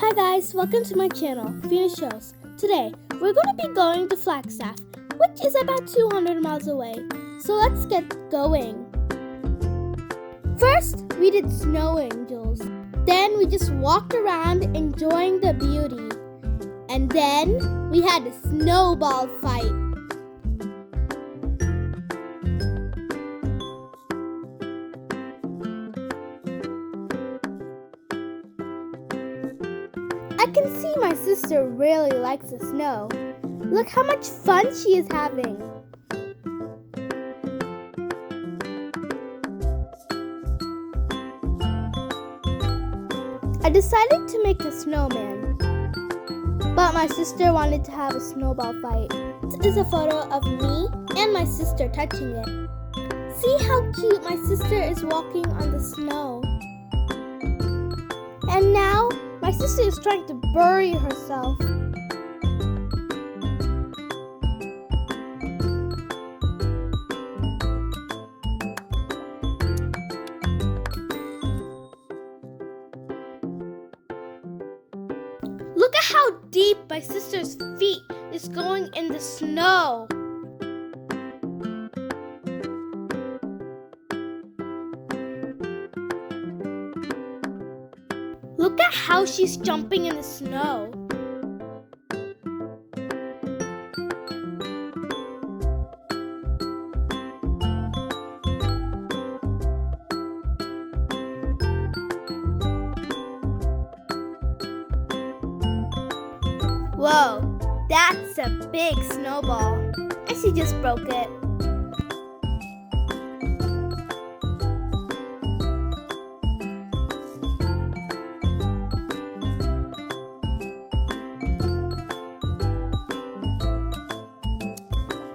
Hi guys, welcome to my channel, Fina Shows. Today, we're going to be going to Flagstaff, which is about 200 miles away. So let's get going. First, we did snow angels. Then we just walked around enjoying the beauty. And then we had a snowball fight. I can see my sister really likes the snow. Look how much fun she is having. I decided to make a snowman, but my sister wanted to have a snowball fight. This is a photo of me and my sister touching it. See how cute my sister is walking on the snow. And now, my sister is trying to bury herself. Look at how deep my sister's feet is going in the snow. Look at how she's jumping in the snow. Whoa, that's a big snowball. And she just broke it.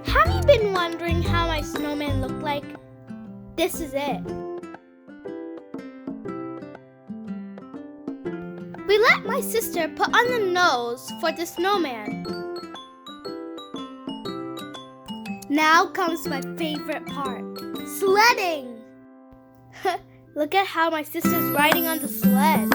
Have you been wondering how my snowman looked like? This is it. We let my sister put on the nose for the snowman. Now comes my favorite part, sledding. Look at how my sister's riding on the sled.